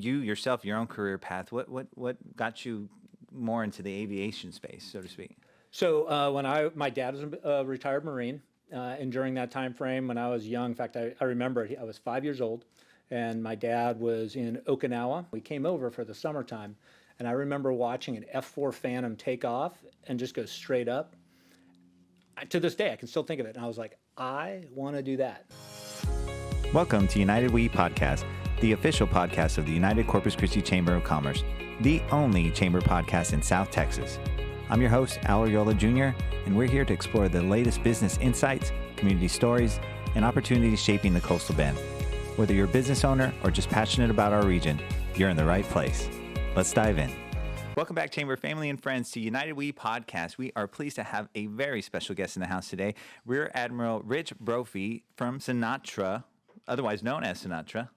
you yourself, your own career path, what got you more into the aviation space, so to speak? So my dad was a retired Marine, and during that time frame when I was young, in fact, I remember I was 5 years old, and my dad was in Okinawa. We came over for the summertime, and I remember watching an F-4 Phantom take off and just go straight up. To this day, I can still think of it, and I was like, I want to do that. Welcome to United We Podcast, the official podcast of the United Corpus Christi Chamber of Commerce, the only chamber podcast in South Texas. I'm your host, Al Ariola Jr., and we're here to explore the latest business insights, community stories, and opportunities shaping the coastal bend. Whether you're a business owner or just passionate about our region, you're in the right place. Let's dive in. Welcome back, Chamber family and friends, to United We Podcast. We are pleased to have a very special guest in the house today, Rear Admiral Richard Brophy from Sinatra, otherwise known as Sinatra.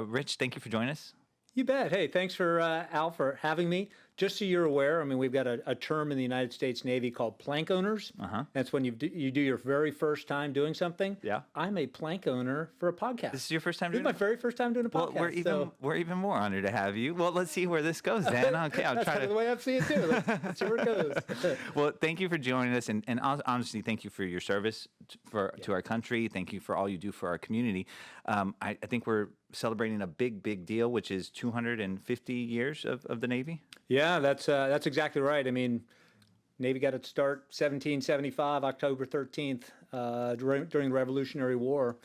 Rich, thank you for joining us. You bet. Hey, thanks for Al for having me. Just so you're aware, I mean, we've got a term in the United States Navy called plank owners. That's when you do your very first time doing something. Yeah. I'm a plank owner for a podcast. This is your first time This doing is my very first time doing a podcast. Well, we're even more honored to have you. Well, let's see where this goes then. Okay, I'll That's try kind of the way I see it too. Let's see where it goes. Well, thank you for joining us, and honestly, thank you for your service to our country. Thank you for all you do for our community. I think we're celebrating a big deal, which is 250 years of the Navy. Yeah, that's exactly right. I mean, Navy got its start 1775, October 13th, during the Revolutionary War.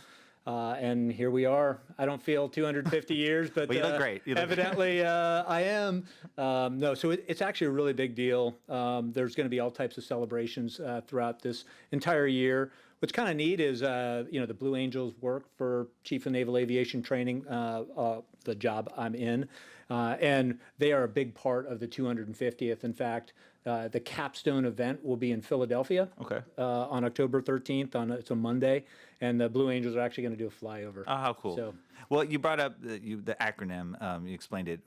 And here we are. I don't feel 250 years, but well, you look great. Evidently I am. No, so it's actually a really big deal. There's going to be all types of celebrations throughout this entire year. What's kind of neat is, the Blue Angels work for Chief of Naval Aviation Training, the job I'm in, and they are a big part of the 250th. In fact, the capstone event will be in Philadelphia on October 13th. It's a Monday, and the Blue Angels are actually going to do a flyover. Oh, how cool. So, well, you brought up the acronym. You explained it.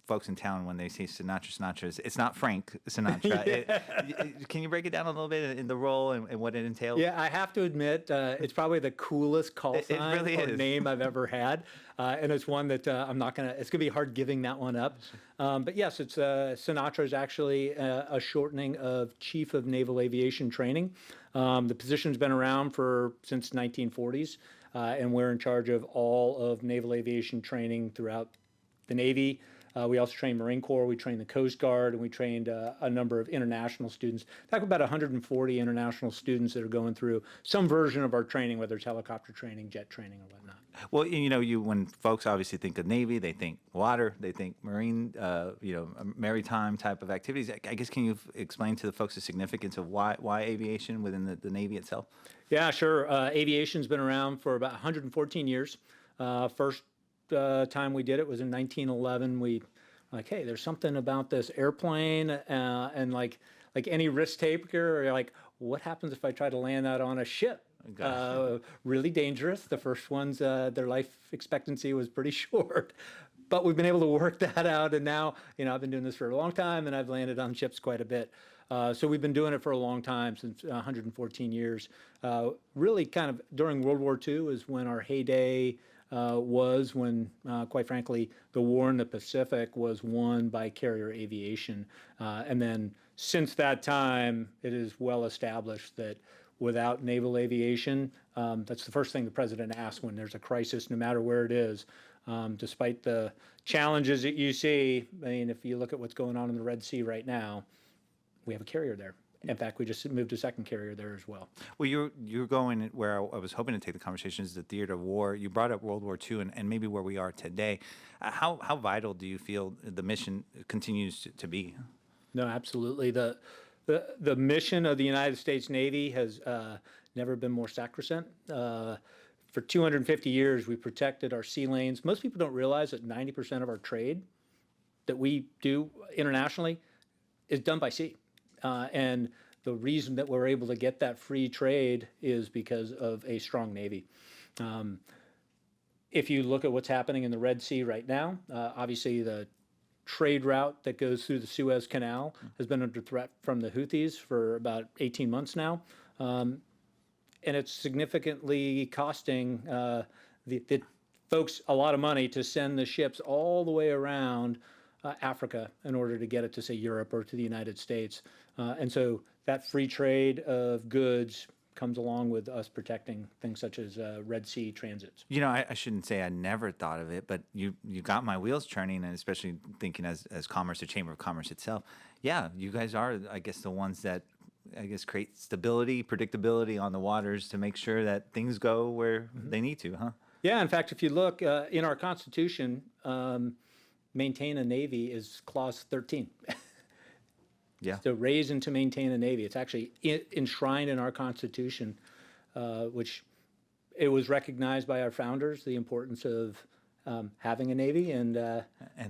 Folks in town, when they say Sinatra, it's not Frank Sinatra. Can you break it down a little bit in the role and what it entails? Yeah, I have to admit, it's probably the coolest call sign really or is. name I've ever had. And it's one that it's going to be hard giving that one up. But yes, it's Sinatra is actually a shortening of Chief of Naval Aviation Training. The position's been around since 1940s, and we're in charge of all of naval aviation training throughout the Navy. We also train Marine Corps, we train the Coast Guard, and we trained a number of international students. In fact, about 140 international students that are going through some version of our training, whether it's helicopter training, jet training, or whatnot. Well, when folks obviously think of Navy, they think water, they think Marine, maritime type of activities. I guess, can you explain to the folks the significance of why aviation within the Navy itself? Yeah, sure. Aviation's been around for about 114 years. First time we did it was in 1911. We hey, there's something about this airplane, and like any risk taker, you're like, what happens if I try to land that on a ship? Really dangerous. The first ones, their life expectancy was pretty short, but we've been able to work that out. And now, I've been doing this for a long time, and I've landed on ships quite a bit. So we've been doing it for a long time, since 114 years. Really kind of during World War II is when our heyday was, when, quite frankly, the war in the Pacific was won by carrier aviation. And then since that time, it is well established that without naval aviation, that's the first thing the president asks when there's a crisis, no matter where it is. Despite the challenges that you see, I mean, if you look at what's going on in the Red Sea right now, we have a carrier there. In fact, we just moved a second carrier there as well. Well, you're going where I was hoping to take the conversation is the theater of war. You brought up World War II and maybe where we are today. How vital do you feel the mission continues to be? No, absolutely. The mission of the United States Navy has never been more sacrosanct. For 250 years, we protected our sea lanes. Most people don't realize that 90% of our trade that we do internationally is done by sea. And the reason that we're able to get that free trade is because of a strong Navy. If you look at what's happening in the Red Sea right now, obviously the trade route that goes through the Suez Canal has been under threat from the Houthis for about 18 months now. And it's significantly costing the folks a lot of money to send the ships all the way around Africa in order to get it to, say, Europe or to the United States. And so that free trade of goods comes along with us protecting things such as Red Sea transits. You know, I shouldn't say I never thought of it, but you got my wheels turning, and especially thinking as commerce, the Chamber of Commerce itself. Yeah, you guys are, I guess, the ones that, I guess, create stability, predictability on the waters to make sure that things go where they need to, huh? Yeah, in fact, if you look in our Constitution, maintain a Navy is clause 13. Yeah. To raise and to maintain a Navy. It's actually enshrined in our Constitution, which it was recognized by our founders, the importance of having a Navy. And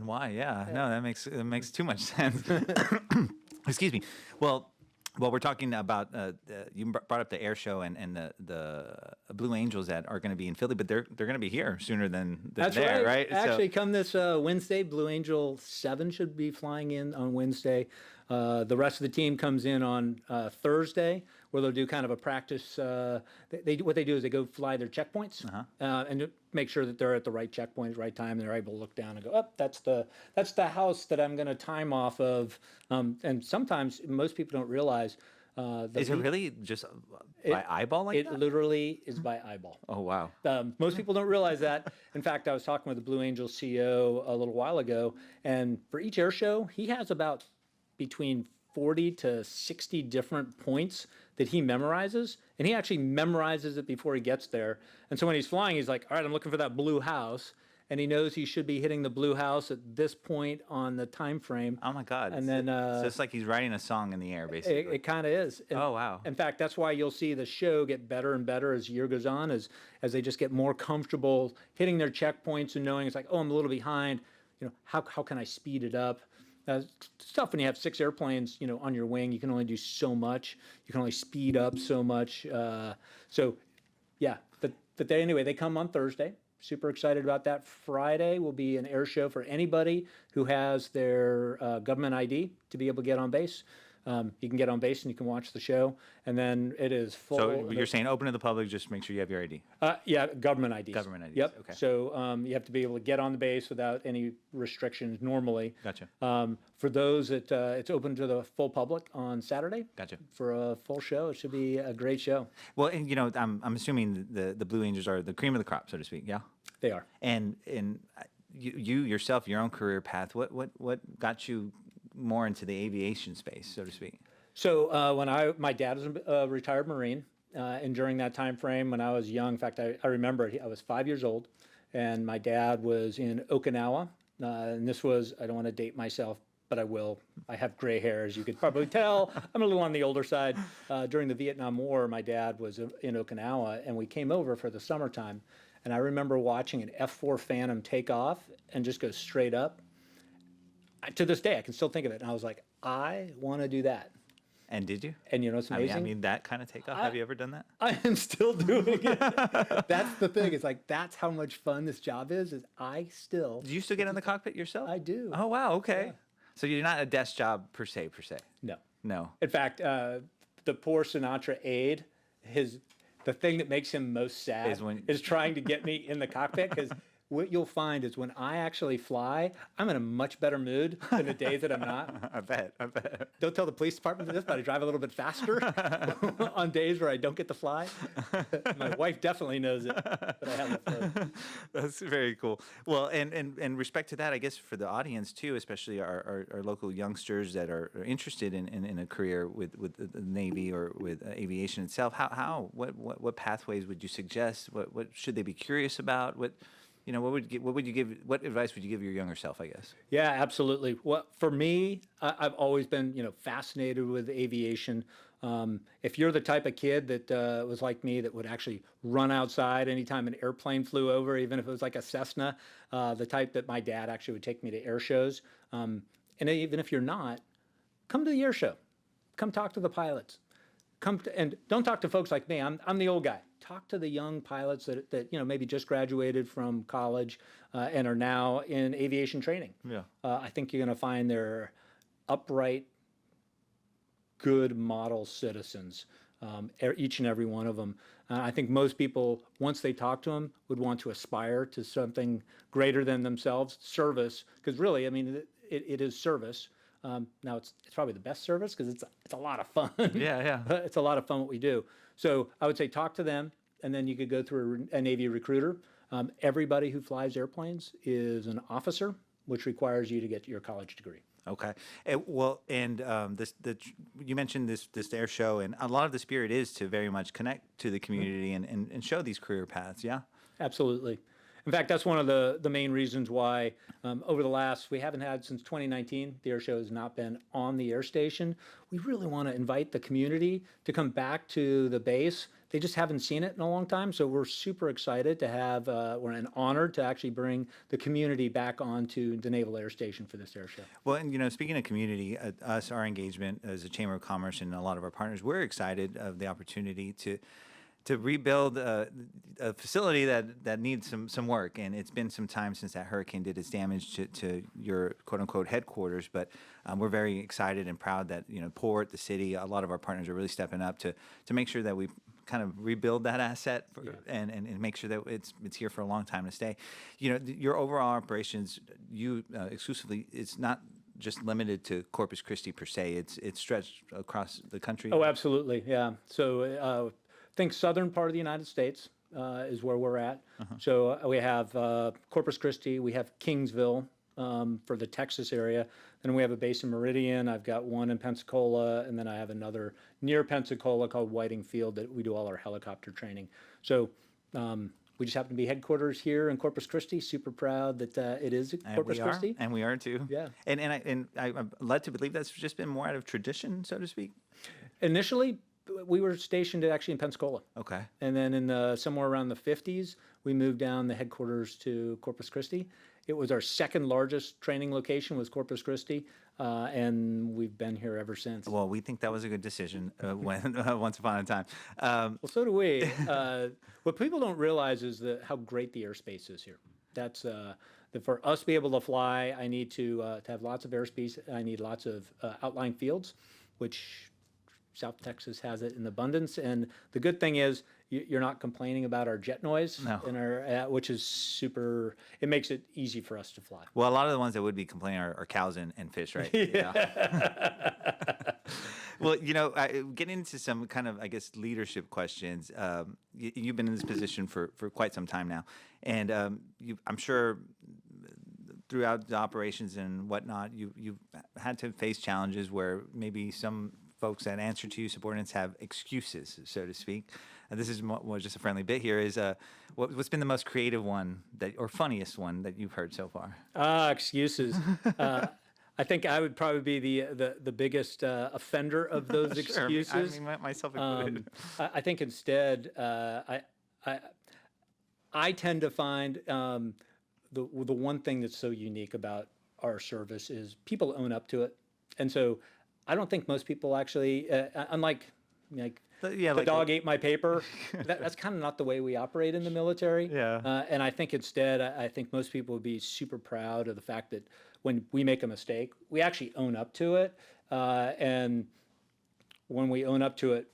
why? Yeah. No, that makes too much sense. Excuse me. Well, we're talking about, you brought up the air show and the Blue Angels that are going to be in Philly, but they're going to be here sooner than that's there, right? Actually, come this Wednesday, Blue Angel 7 should be flying in on Wednesday. The rest of the team comes in on Thursday, where they'll do kind of a practice. What they do is they go fly their checkpoints and make sure that they're at the right checkpoint, right time, and they're able to look down and go, oh, that's the house that I'm going to time off of. And sometimes most people don't realize. Is it really just by eyeball like that? It literally is by eyeball. Oh, wow. Most people don't realize that. In fact, I was talking with the Blue Angels CEO a little while ago, and for each air show, he has about between 40 to 60 different points that he memorizes, and he actually memorizes it before he gets there. And so when he's flying, he's like, all right, I'm looking for that blue house, and he knows he should be hitting the blue house at this point on the time frame. Oh my God. And then so it's like he's writing a song in the air, basically. It kind of is. And oh, wow. In fact, that's why you'll see the show get better and better as the year goes on, as they just get more comfortable hitting their checkpoints and knowing it's like, oh, I'm a little behind. You know, how can I speed it up? Stuff when you have 6 airplanes, you know, on your wing, you can only do so much. You can only speed up so much. So, yeah. But anyway, they come on Thursday. Super excited about that. Friday will be an air show for anybody who has their government ID to be able to get on base. You can get on base and you can watch the show, and then it is full. So you're saying open to the public, just make sure you have your ID. Yeah, government IDs. Government IDs. Yep. Okay. So you have to be able to get on the base without any restrictions normally. Gotcha. For those that it's open to the full public on Saturday. Gotcha. For a full show, it should be a great show. Well, and you know, I'm assuming the Blue Angels are the cream of the crop, so to speak. Yeah. They are. And you yourself, your own career path, what got you more into the aviation space, so to speak? So my dad was a retired Marine, and during that time frame when I was young, in fact, I remember I was 5 years old, and my dad was in Okinawa, and this was, I don't want to date myself, but I will. I have gray hair, as you could probably tell. I'm a little on the older side. During the Vietnam War, my dad was in Okinawa, and we came over for the summertime, and I remember watching an F-4 Phantom take off and just go straight up. To this day, I can still think of it. And I was like, I want to do that. And did you? And you know what's amazing? I mean that kind of takeoff. Have you ever done that? I am still doing it. That's the thing. It's like, that's how much fun this job is I still. Do you still get in the cockpit yourself? I do. Oh, wow. Okay. Yeah. So you're not a desk job per se. No. No. In fact, the poor Sinatra aide, the thing that makes him most sad is trying to get me in the cockpit, because what you'll find is when I actually fly, I'm in a much better mood than the days that I'm not. I bet. Don't tell the police department this, but I drive a little bit faster on days where I don't get to fly. My wife definitely knows it, but I have the That's very cool. Well, and respect to that, I guess for the audience too, especially our local youngsters that are interested in a career with the Navy or with aviation itself. What pathways would you suggest? What should they be curious about? What advice would you give your younger self, I guess? Yeah, absolutely. Well, for me, I've always been, fascinated with aviation. If you're the type of kid that was like me, that would actually run outside anytime an airplane flew over, even if it was like a Cessna, the type that my dad actually would take me to air shows. And even if you're not, come to the air show. Come talk to the pilots. And don't talk to folks like me. I'm the old guy. Talk to the young pilots that maybe just graduated from college and are now in aviation training. Yeah. I think you're going to find they're upright, good model citizens. each and every one of them. I think most people, once they talk to them, would want to aspire to something greater than themselves, service, because really, I mean, it is service. Now, it's probably the best service because it's a lot of fun. Yeah. It's a lot of fun what we do. So I would say talk to them, and then you could go through a Navy recruiter. Everybody who flies airplanes is an officer, which requires you to get your college degree. Okay. You mentioned this air show, and a lot of the spirit is to very much connect to the community and show these career paths. Yeah. Absolutely. In fact, that's one of the main reasons why over the last, we haven't had since 2019, the air show has not been on the air station. We really want to invite the community to come back to the base. They just haven't seen it in a long time. So we're super excited to have, we're honored to actually bring the community back onto the Naval Air Station for this air show. Well, and speaking of community, our engagement as a Chamber of Commerce and a lot of our partners, we're excited of the opportunity to rebuild a facility that needs some work. And it's been some time since that hurricane did its damage to your quote-unquote headquarters. But we're very excited and proud that, Port, the city, a lot of our partners are really stepping up to make sure that we kind of rebuild that asset and make sure that it's here for a long time to stay. Your overall operations, exclusively, it's not just limited to Corpus Christi per se. It's stretched across the country. Oh, absolutely. Yeah. So think southern part of the United States is where we're at. So we have Corpus Christi, we have Kingsville for the Texas area. Then we have a base in Meridian. I've got one in Pensacola, and then I have another near Pensacola called Whiting Field that we do all our helicopter training. So we just happen to be headquarters here in Corpus Christi. Super proud that it is Corpus Christi. And we are too. Yeah. And I'm led to believe that's just been more out of tradition, so to speak. Initially, we were stationed actually in Pensacola. Okay. And then in somewhere around the 50s, we moved down the headquarters to Corpus Christi. It was our second largest training location was Corpus Christi, and we've been here ever since. Well, we think that was a good decision once upon a time. Well, so do we. What people don't realize is how great the airspace is here. That's for us to be able to fly, I need to have lots of airspace. I need lots of outlying fields, which South Texas has it in abundance. And the good thing is you're not complaining about our jet noise, which is super, it makes it easy for us to fly. Well, a lot of the ones that would be complaining are cows and fish, right? Yeah. Well, getting into some kind of, I guess, leadership questions. You've been in this position for quite some time now. And I'm sure throughout the operations and whatnot, you've had to face challenges where maybe some folks that answer to you, subordinates, have excuses, so to speak. And this is just a friendly bit here. Is what's been the most creative one or funniest one that you've heard so far? Excuses. I think I would probably be the biggest offender of those excuses. I mean, myself included. I think instead, I tend to find the one thing that's so unique about our service is people own up to it, and so I don't think most people actually, unlike the dog ate my paper. That's kind of not the way we operate in the military. Yeah. And I think instead, I think most people would be super proud of the fact that when we make a mistake, we actually own up to it. And when we own up to it,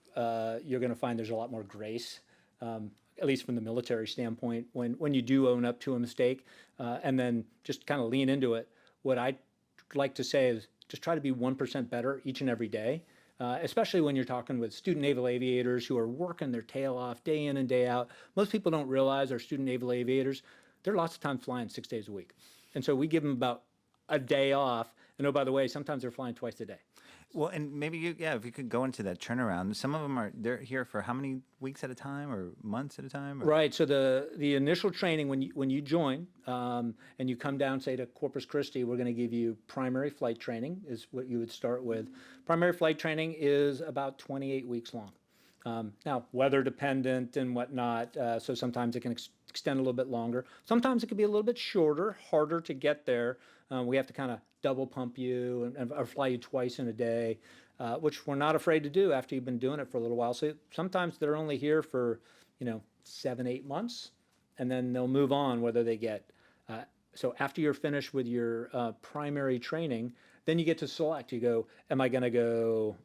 you're going to find there's a lot more grace, at least from the military standpoint, when you do own up to a mistake, and then just kind of lean into it. What I like to say is just try to be 1% better each and every day. Especially when you're talking with student naval aviators who are working their tail off day in and day out. Most people don't realize our student naval aviators, they're lots of times flying 6 days a week. And so we give them about a day off. And oh, by the way, sometimes they're flying twice a day. Well, and maybe if you could go into that turnaround. Some of them they're here for how many weeks at a time or months at a time? Or? Right. So the initial training when you join and you come down, say to Corpus Christi, we're going to give you primary flight training is what you would start with. Primary flight training is about 28 weeks long. Now, weather dependent and whatnot, so sometimes it can extend a little bit longer. Sometimes it can be a little bit shorter, harder to get there. We have to kind of double pump you or fly you twice in a day, which we're not afraid to do after you've been doing it for a little while. So sometimes they're only here for 7-8 months, and then they'll move on whether they get. So after you're finished with your primary training, then you get to select. You go, am I going to go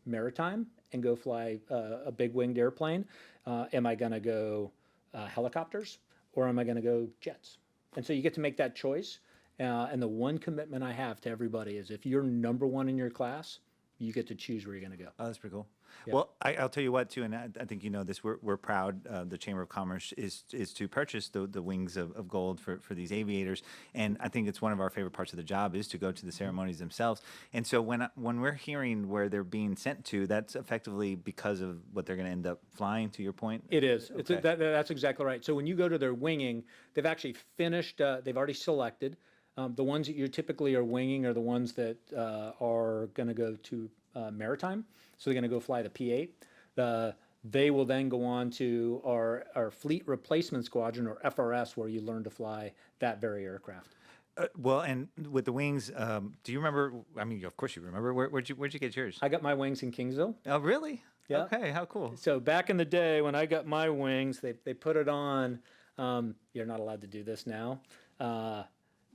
maritime? and go fly a big winged airplane? Am I going to go helicopters, or am I going to go jets? And so you get to make that choice. And the one commitment I have to everybody is, if you're number one in your class, you get to choose where you're going to go. Oh, that's pretty cool. Yeah. Well, I'll tell you what, too, and I think you know this, we're proud, the Chamber of Commerce is to purchase the wings of gold for these aviators. And I think it's one of our favorite parts of the job is to go to the ceremonies themselves. And so when we're hearing where they're being sent to, that's effectively because of what they're going to end up flying, to your point? It is. Okay. That's exactly right. So when you go to their winging, they've actually finished, they've already selected. The ones that you typically are winging are the ones that are going to go to maritime. So they're going to go fly the P-8. They will then go on to our Fleet Replacement Squadron, or FRS, where you learn to fly that very aircraft. Well, and with the wings, do you remember? I mean, of course you remember. Where'd you get yours? I got my wings in Kingsville. Oh, really? Yeah. Okay, how cool. So back in the day when I got my wings, they put it on. You're not allowed to do this now.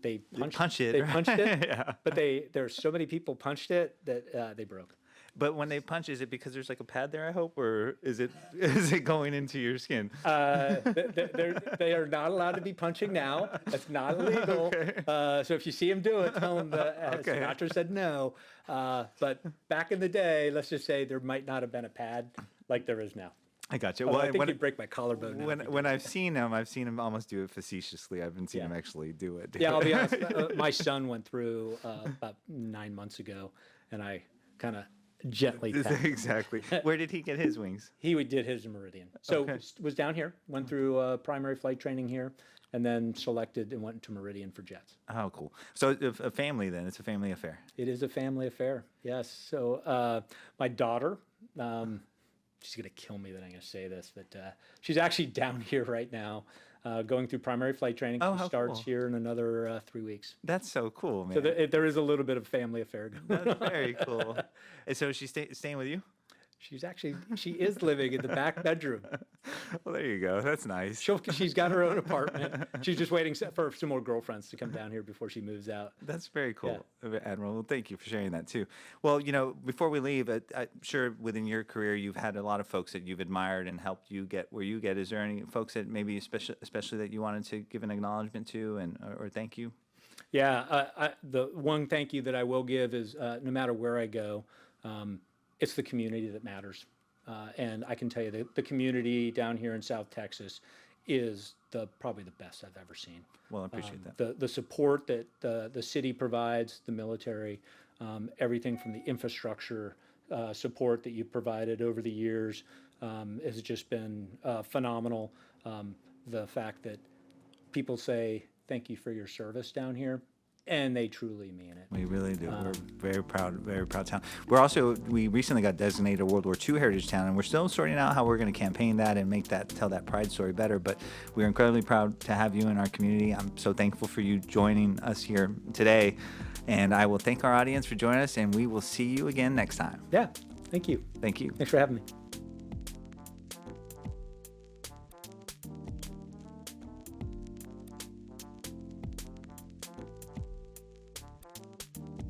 They punched it. They punched it. Yeah. But there's so many people punched it that they broke. But when they punch, is it because there's like a pad there, I hope, or is it going into your skin? They are not allowed to be punching now. That's not illegal. Okay. So if you see them do it, tell them that Okay. Sinatra said no. But back in the day, let's just say there might not have been a pad like there is now. I got you. Well, Well, I think you'd break my collarbone now. when I've seen him almost do it facetiously. I haven't seen him actually do it. Yeah, I'll be honest. My son went through about 9 months ago, and I kind of gently tapped him. Exactly. Where did he get his wings? He did his in Meridian. So Okay. was down here, went through primary flight training here, and then selected and went to Meridian for jets. Oh, cool. So a family then. It's a family affair. It is a family affair, yes. So my daughter, she's going to kill me that I'm going to say this, but she's actually down here right now going through primary flight training. Oh, She how starts cool. here in another 3 weeks. That's so cool, man. So there is a little bit of family affair going on. That's very cool. And so she's staying with you? She is living in the back bedroom. Well, there you go. That's nice. She's got her own apartment. She's just waiting for some more girlfriends to come down here before she moves out. That's very cool, Admiral. Well, thank you for sharing that too. Well, before we leave, I'm sure within your career you've had a lot of folks that you've admired and helped you get where you get. Is there any folks that maybe especially that you wanted to give an acknowledgement to or thank you? Yeah, the one thank you that I will give is no matter where I go, it's the community that matters. And I can tell you that the community down here in South Texas is probably the best I've ever seen. Well, I appreciate that. The support that the city provides, the military, everything from the infrastructure support that you've provided over the years has just been phenomenal. The fact that people say thank you for your service down here, and they truly mean it. We really do. We're very proud town. We recently got designated a World War II heritage town, and we're still sorting out how we're going to campaign that and tell that pride story better. But we're incredibly proud to have you in our community. I'm so thankful for you joining us here today, and I will thank our audience for joining us, and we will see you again next time. Yeah, thank you. Thank you. Thanks for having me.